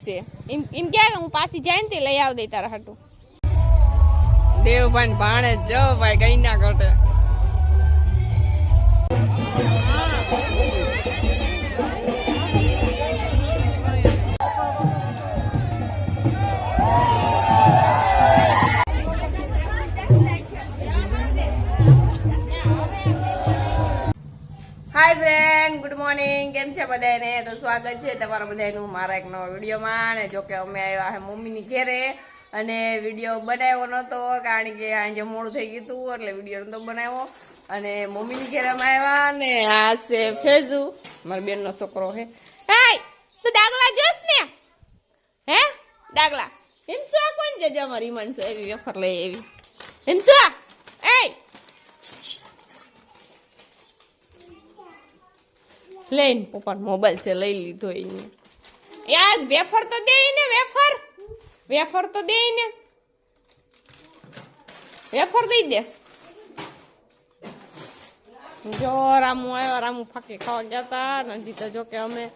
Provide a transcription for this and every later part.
છે એમ કે હું પાછી જાય ને તે લઈ આવ દે તારા હાટું દેવભાઈ ભાણે જો ભાઈ કઈ ના ઘટે हाय फ्रेंड गुड मॉर्निंग केम छे बधाने तो स्वागत छे तमारा बधानु मारा एक नवा विडियो में ने जो के अमे आव्या है मम्मी नी घरे अने विडियो बनाव्यो नतो कारण के आज मोडું થઈ ગયું હતું એટલે વિડિયો નતો બનાવ્યો અને મમ્મી ની ઘરે અમે આવ્યા ને આ છે ફેજુ મારા બેન નો છોકરો છે હાય તું ડાગલા જોસ ને હે ડાગલા એમ શું કોણ છે જે મારી મન છે એવી વેફર લઈ એવી એમ શું એ लेन पप्पा मोबाइल से लई लीधो इने यार वेफर तो दे ने वेफर तो दे ने वेफर दे दे जो रामू आयो रामू फाके खावा गया था नजी तो जो के हमें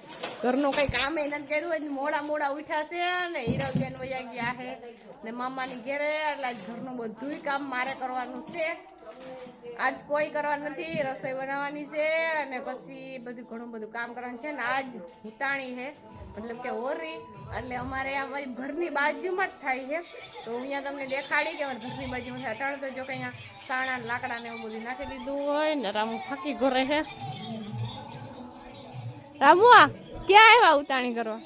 घर नो कई काम ही न कर्યું હોય મોડા મોડા ઉઠ્યા છે ને હીરલ બેન વયા ગયા છે ને મામા ની ઘરે એટલે ઘર નું બધુંય કામ મારે કરવાનું છે आज कोई करवा नहीं रसोई बनावानी छे अने पछी बधुं घणुं बधुं काम करवानुं छे ने आज हुताणी है मतलब के होरी એટલે અમારે અમારી ઘરની બાજુમાં જ થાય છે તો અહીંયા તમને દેખાડી કે અમારી ઘરની બાજુમાં થાય અટાણે તો જો કે અહીંયા સાણા લાકડા ને એવું બધું નાખી દીધું હોય ને રામુ ફાકી ઘરે છે રામુ આ ક્યાં આવ્યા ઉતાણી કરવા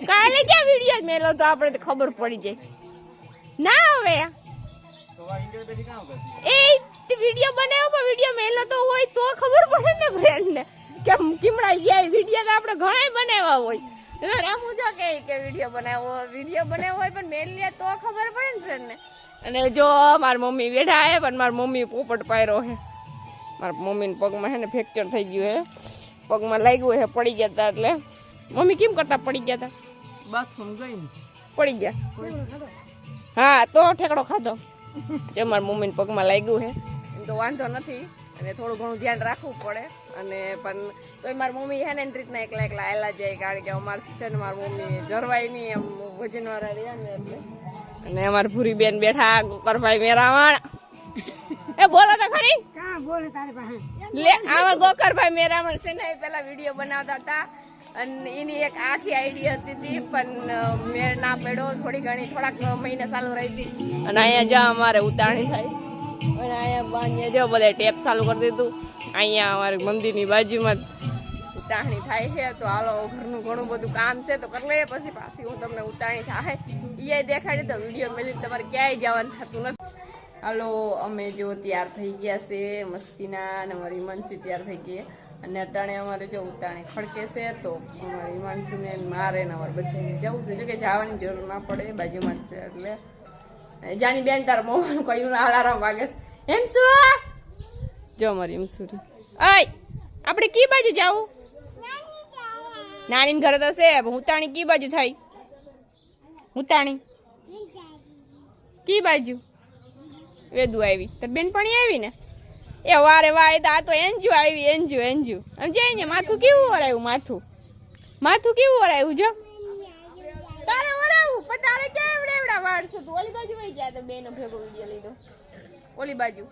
કાલે ક્યાં વિડિયો મેલો તો આપણે તો ખબર પડી જાય ना હવે એ વિડિયો બનાવ્યો પણ વિડિયો મેલો તો હોય તો ખબર પડે ને ફ્રેન્ડ ને કે કિમડા ગયા વિડિયો તો આપણે ઘણા બનાવ્યા હોય રામુ જો કે વિડિયો બનાવ્યો હોય પણ મેલ લે તો ખબર પડે ને ફ્રેન્ડ ને અને જો મારી મમ્મી બેઠા હે પણ મારી મમ્મી પોપટ પાયરો હે મારા મમ્મી ને પગમાં હે ને ફ્રેક્ચર થઈ ગયું હે પગમાં લાગ્યું હે પડી ગયા તા એટલે મમ્મી કેમ કરતા પડી ગયા તા બાથરૂમ ગઈ પડી ગયા हाँ तो ठेकड़ो खाधो जो मार मम्मी ने पग में लाग्યું है एम तो वांधो नहीं अने थोड़ું ઘણું ધ્યાન રાખવું પડે અને પણ તોય માર મમ્મી હે ને રીતના એકલા એકલા આયલા જાય કારણ કે અમારથી છે ને માર મમ્મી જરવાય નહીં એમ વજનવાળા રહ્યા ને એટલે અને અમાર ભૂરી બેન બેઠા ગોકરભાઈ મેરાવણ એ બોલો તો ખરી કા બોલે તારી પાસે લે અમાર ગોકરભાઈ મેરાવણ છે ને પેલા વિડિયો બનાવતા હતા અને એની એક આખી આઈડિયા હતી પણ મેળ ના પડ્યો થોડી ઘણી થોડાક મહિના ચાલુ રહી હતી અને અહીંયા જ્યાં અમારે ઉતાણી થાય અને અહીંયા બાંધીએ જો બધા ટેપ ચાલુ કરી દીધું અહીંયા અમારે મંદિરની બાજુમાં ઉતાણી થાય છે તો હાલો ઘરનું ઘણું બધું કામ છે તો કરી લઈએ પછી પાછી હું તમને ઉતાણી થાય એ દેખાડી તો વિડીયો મેળવી તમારે ક્યાંય જવાનું થતું નથી હાલો અમે જો તૈયાર થઈ ગયા છે મસ્તીના અને અમારી મનસી તૈયાર થઈ ગઈ અને અટાણે અમારે જો ઉતાણી ખડકે છે તો અમારે હિમાંશુને મારે ને અમારે બધાને જવું છે જો કે જવાની જરૂર ના પડે બાજુમાં જ છે એટલે જાની બેન તાર મોવાનું કહ્યું અલાર્મ વાગે એમ શું જો અમારી એમ સુરી ઓય આપણે કી બાજુ જાવું નાની ઘરે તો છે ઉતાણી કી બાજુ થાય ઉતાણી કી બાજુ વેદુ આવી તાર બેન પણ આવી ને એ વારે વાય આ તો એન્જુ આવી એન્જુ સમજે ને માથું કેવું વરાયું માથું કેવું વરાયું જો તારે વરાવું પણ તારે ક્યાં એવડા વાળ છે તું ઓલી બાજુ વઈ જાય તો બેનો ભેગો વિડિયો લઈ દો ઓલી બાજુ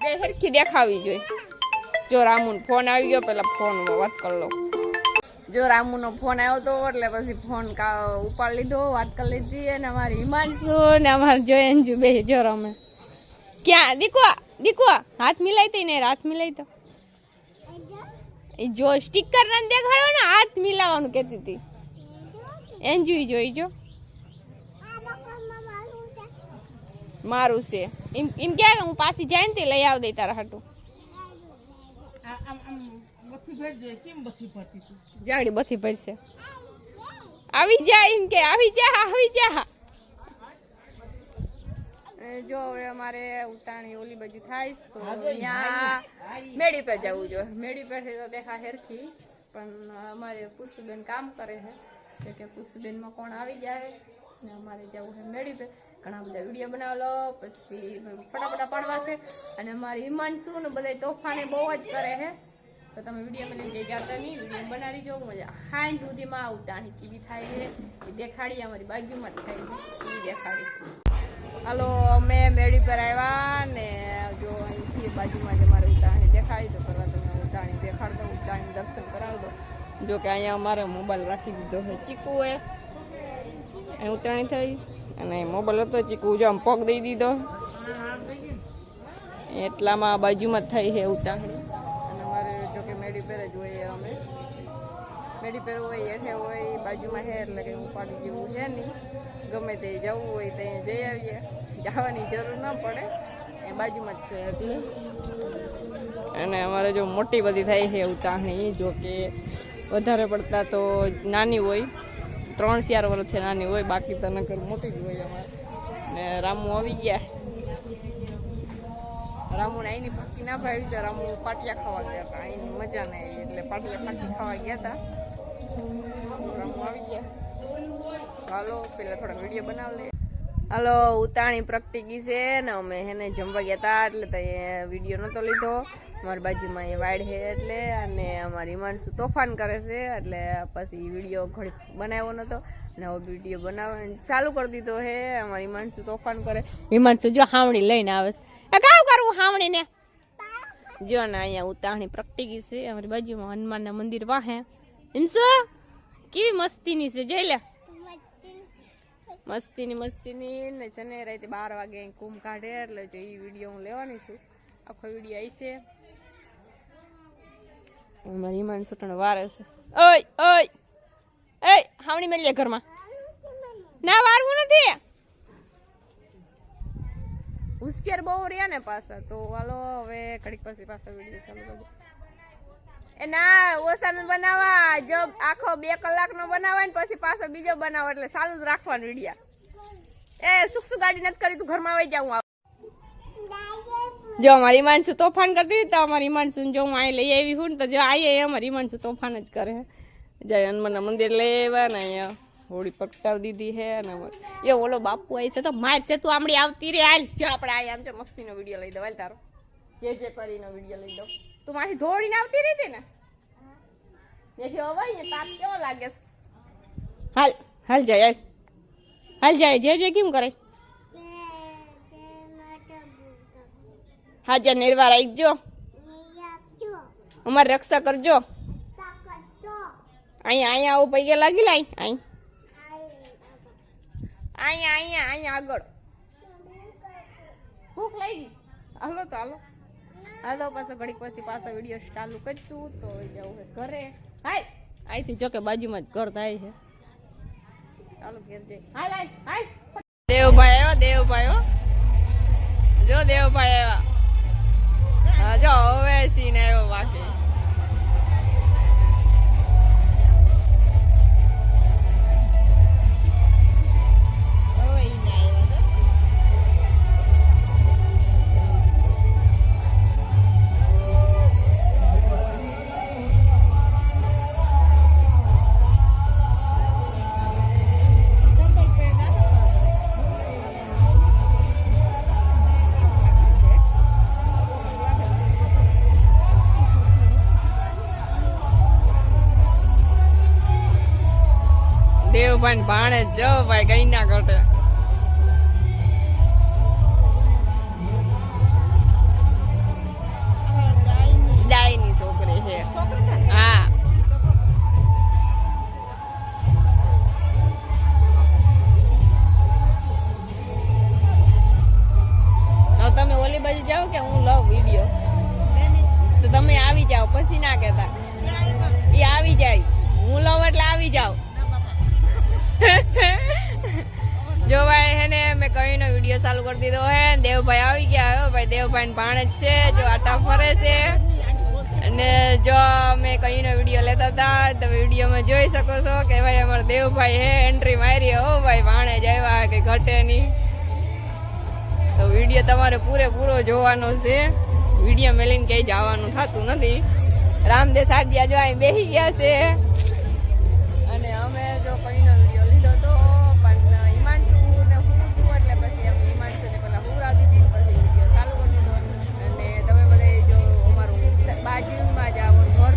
બે હરખી દેખાવી જોઈએ જો રામુનો ફોન આવી ગયો પેલા ફોનમાં વાત કરી લો જો રામુનો ફોન આવ્યો તો એટલે પછી ફોન ઉપાડ લીધો વાત કરી લીધી અને અમારી હિમાંશુ ને અમારે જો એન્જુ બે જો રમે ક્યાં દીકો हाथ मिलाई थी ने हाथ मिलाई तो जो स्टिकर न देखाड़ो ने हाथ मिलावानु कहती थी एंजॉय જોઈ જો મારું છે એમ કે હું પાછી જાય ને તે લઈ આવ દે તારા હાટુ બથી ભરજે કેમ બથી ભરતી તું જાડી બથી ભરશે આવી જા એમ કે આવી જા जो हमारे उताणी ओली बाजू थाय तो यहाँ मेड़ी पे जाऊँ जो मेड़ी पे तो देखा हेरखी पण हमारे पुष्पबेन काम करे है क्योंकि पुष्पबेन में कोण आ गया है हमारे जाऊँ है मेड़ी पे घना बधा वीडियो बनाव लो पछी फटाफट पड़वा से अने हमारी हिमांशु ने बधाय तोफाने बहु ज करे है તો તમે વિડીયો મને લઈ જતા નહીં, વિડીયો બનાવી જો મજા હાઈ સુધીમાં ઉતાણી કેવી થાય છે એ દેખાડી, અમારી બાજુમાં જ થાય છે એ દેખાડી. હાલો અમે મેળી પર આવ્યા ને જો અહીંથી બાજુમાં જ અમારે ઉતાણી દેખાડી, તો પહેલાં તમે ઉતાણી દેખાડ દો, ઉતાણી દર્શન કરાવી દો. જો કે અહીંયા અમારે મોબાઈલ રાખી દીધો છે ચીકુ એ અહીં ઉતાણી થઈ અને મોબાઈલ હતો ચીકુ જો આમ પગ દઈ દીધો એટલામાં બાજુમાં જ થઈ છે ઉતાણી. અને અમારે જો કે મેળી પર જ હોય, અમે મેળી પર હોય હેઠે હોય બાજુમાં છે એટલે કે ઉપાડી જેવું છે નહીં, ગમે તે જવું હોય તો અહીંયા જઈ આવીએ, જવાની જરૂર ન પડે એ બાજુમાં જ છે એટલે. અને અમારે જો મોટી બધી થાય છે ઉતાણી, જો કે વધારે પડતા તો નાની હોય 3-4 વર્ષથી નાની હોય, બાકી તો નકર મોટી જ હોય અમારે. ને રામુ આવી ગયા, રામુને અહીંની પાકી ના ભાવી તો રામુ પાટિયા ખાવા ગયા હતા, અહીંની મજા ના આવી એટલે પાટિયા પાકી ખાવા ગયા હતા. રામુ આવી ગયા, હાલો પેલા થોડા વિડીયો બનાવી લે. હાલો ઉતાણી પ્રગટી ગઈ છે ને અમે એને જમવા ગયા હતા એટલે તો એ વિડીયો નહોતો લીધો, અમારી બાજુમાં એ વાડ છે એટલે. અને અમારી હિમાંશુ તોફાન કરે છે એટલે પછી વિડીયો ઘડી બનાવ્યો નહોતો ને હવે વિડીયો બનાવવાનું ચાલુ કરી દીધો છે. અમારી હિમાંશુ તોફાન કરે, હિમાંશુ જો હાવણી લઈને આવે છે, કાવ કરવું હાવણીને જો ને. અહીંયા ઉતાણી પ્રગટી ગઈ છે અમારી બાજુમાં હનુમાનના મંદિર વાહે. હિમસુ કેવી મસ્તીની છે જોઈ લે, મસ્તીની ને છે ને રાતે 12 વાગે કુંભ કાઢે એટલે જો એ વિડીયો હું લેવાની છું, આખો વિડીયો આવી છે. મારી હિમાન સુટણ વારે છે, ઓય ઓય એ હાવણી મેલી ઘરમાં ના વારવું નથી, હોશિયાર બહુ રહ્યા ને પાછા. તો હાલો હવે ઘડીક પછી પાછા વિડીયો ચાલુ કરજો. એ ના ઓસાનો બનાવવા જો આખો 2 કલાકનો બનાવાય ને પછી પાછો બીજો બનાવો એટલે ચાલુ જ રાખવાનું વિડીયા. એ સુખ ગાડી નથી કરી તું ઘરમાં આવી જાઉં. જો અમારી હિમાંશુ તોફાન કરતી તો અમારી હિમાંશુ જો હું અહીં લઈ આવી હું ને તો જો આવીએ અમારી હિમાંશુ તોફાન જ કરે. જય હનુમાનના મંદિર લઈ આવ્યા ને અહીંયા હોળી પકટાવી દીધી છે ને એ ઓલો બાપુ આવી છે તો માર છે તું આમડી આવતી રે હાલ. જો આપણે આ આમ છે મસ્તીનો વિડીયો લઈ દો હાલ તારો, જે કરીને વિડીયો લઈ દો. તું મારી દોડીને આવતી રહી હતી ને જેથી અવાય ને તાપ કેવો લાગે. હાલ હાલ જાય હાલ જાય જે કેમ કરે. હા જા નિર્વાર આવી જો, અમારી રક્ષા કરજો. અહીંયા આવું પૈકે લાગી લાઈ અહીંયા આગળ ભૂખ લાગી. હાલો તો હાલો પાછો ઘડીક પછી પાછો વિડીયો ચાલુ કરીશું તો જવું ઘરે. હાય અહીંથી જો કે બાજુમાં જ ઘર થાય છે, ચાલો ઘેર જઈ. હાય હાય દેવભાઈ આવ્યો જો દેવભાઈ આવ્યા. હા જો હવે સીન આવ્યો બાકી. દેવભાઈ ભાણે જો ભાઈ કઈ ના ઘટે. ડાયની છોકરી છે. હા તમે ઓલી બાજુ જાઓ કે હું લવ વિડીયો તો તમે આવી જાઓ પછી ના કેતા એ આવી જાય. હું લવ એટલે આવી જાઓ. જો ભાઈ હે ને મેં કહીનો વિડીયો ચાલુ કરી દીધો હે. દેવભાઈ આવી ગયા. હો ભાઈ દેવભાઈ ભાણે જ છે જો આટા ફરે છે. અને જો મેં કહીનો વિડીયો લેતા હતા તમે વિડીયોમાં જોઈ શકો છો કે ભાઈ અમારા દેવભાઈ હે એન્ટ્રી મારી. હો ભાઈ ભાણે જ આવ્યા કે ઘટે નહીં. તો વિડીયો તમારે પૂરેપૂરો જોવાનો છે. વિડીયો મેલીને ક્યાંય જવાનું થતું નથી. રામદેવ સાડિયા જો અહીં બેસી ગયા છે. અને અમે જો કહીનો વિડીયો લીધો તો પણ હિમાંશુ ને હું છું એટલે પછી અમે હિમાંશુ ને પેલા હુરાવી દીધી પછી વિડીયો ચાલુ કરી દીધો. અને તમે બધા જો અમારું બાજુમાં જ આવો ઘર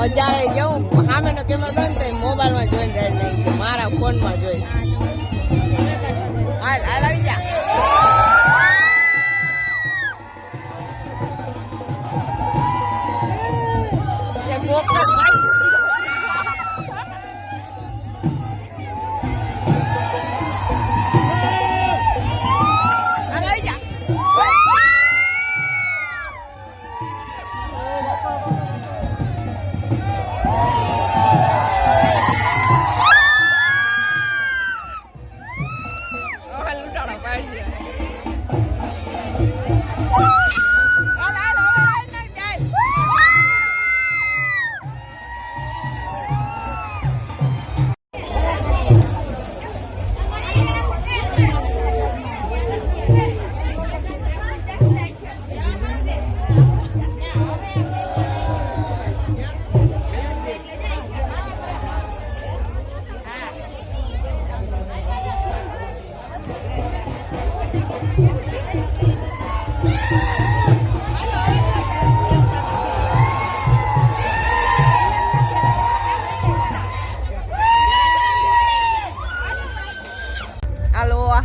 મજા આવી જવું સામેનો કેમેરો ગયો ને મોબાઈલમાં જોઈને રેડ નહીં મારા ફોનમાં જોઈ હાલ હાલ આવી જા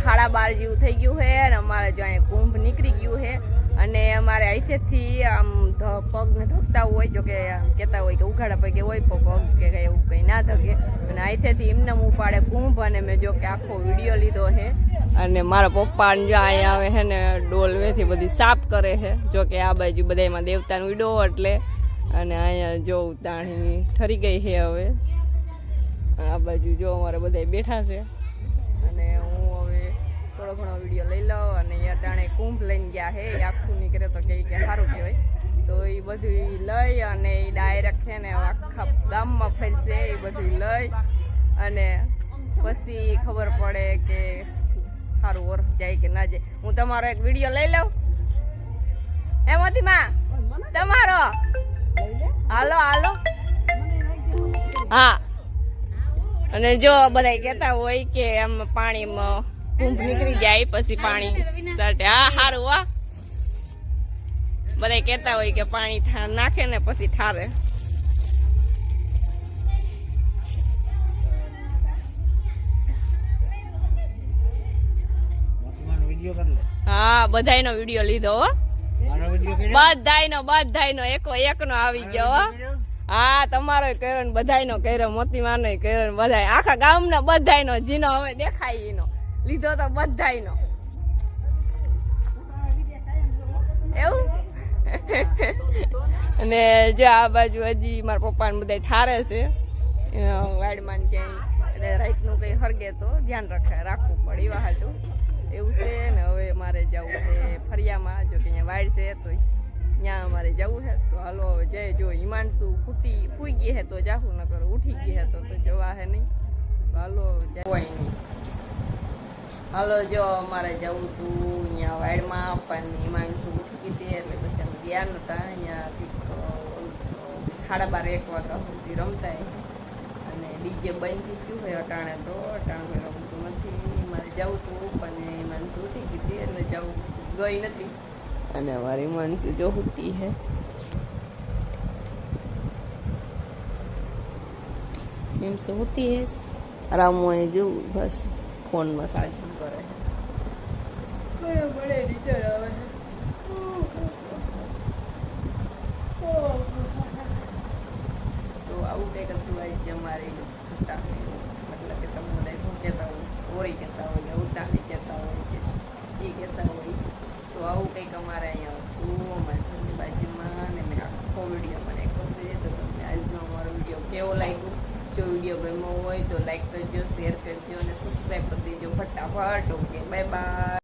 સાડા 12 જેવું થઈ ગયું છે અને અમારે જો અહીંયા કુંભ નીકળી ગયું છે અને અમારે અહીંથી આમ પગને ધકતા હોય જો કે કહેતા હોય કે ઉઘાડા પગે હોય પગ કે કંઈ એવું કંઈ ના ધકે અને અહીંથી એમને ઉપાડે કુંભ અને મેં જો કે આખો વિડીયો લીધો છે અને મારા પપ્પાને જો અહીંયા આવે છે ને ડોલવેથી બધી સાફ કરે છે જો કે આ બાજુ બધામાં દેવતાનો વિડો એટલે અને અહીંયા જો તાણી ઠરી ગઈ છે હવે આ બાજુ જો અમારે બધા બેઠા છે અને હું હવે થોડો ઘણો વિડીયો લઈ લઉં અને અહીંયા તાણે કુંભ લઈને ગયા છે આખું નીકળે તો કે સારું કહેવાય તો એ બધું લઈ અને એ ડાયરેક્ટ છે ને આખા ગામમાં ફરશે એ બધું લઈ અને પછી ખબર પડે કે સારું વર્ષ જાય કે ના જાય હું તમારો એક વિડીયો લઈ લઉં એમાંથી માં તમારો હાલો હાલો હા અને જો બધા કહેતા હોય કે આમ પાણીમાં કુંભ નીકળી જાય પછી પાણી સાટે હા સારું વાહ બધા કહેતા હોય કે પાણી નાખે ને પછી ઠારે હા બધાયનો વિડીયો લીધો હો બધાયનો એકનો આવી ગયો હા તમારો કર્યો ને બધાયનો કર્યો મોતીમાનો કર્યો ને બધાય આખા ગામનો બધાયનો જીનો હવે દેખાય એનો લીધો તો બધાયનો એવું અને જો આ બાજુ હજી મારા પપ્પા ને બધા ઠારે છે વાડમાં ક્યાંય રાતનું કઈ હરગે તો ધ્યાન રાખવું પડે એવા હાટું એવું છે ને હવે મારે જવું છે ફરિયામાં જો કે અહીંયા વાડ છે તો ત્યાં અમારે જવું છે તો હાલો હવે જય જો હિમાંશુ ફૂઈ ગઈ હે તો જાહું ન કરો ઉઠી ગઈ હે તો જવા હે નહીં તો હાલો જવાય નહીં હાલો જો અમારે જવું તું અહીંયા વાડમાં પણ હિમાંશુ ઉઠી ગઈ એટલે પછી અમે ગયા નતા. અહીંયાથી 12:30 વાગ્યા સુધી રમતા અને ડીજે બંધ થઈ ગયું હોય અટાણે તો અટાણે રમતું નથી. મારે જવું તું પણ હિમાંશુ ઉઠી ગઈ એટલે જવું ગઈ નથી. અને અમારી હિમાંશુ જો ઉઠી હે એમ સે હોતી હે રામો એ જેવું બસ ફોનમાં ચાર્જિંગ કરે છે. બડે નીચે આવે તો આવું કંઈક હતું આજે અમારી મતલબ કે તમને શું કહેતા હોય ઓરી કહેતા હોય ઉતાણી કહેતા હોય કે જી કહેતા હોય તો આવું કંઈક અમારે અહીંયા હતું અમારી ઘરની બાજુમાં. અને મેં આખો વિડીયો મને એક તો તમને આજનો અમારો વિડીયો કેવો લાગ્યો. જો વિડીયો ગમ્યો હોય તો લાઈક કરજો, શેર કરજો અને સબસ્ક્રાઈબ કરી દેજો ફટાફટ. Okay bye bye.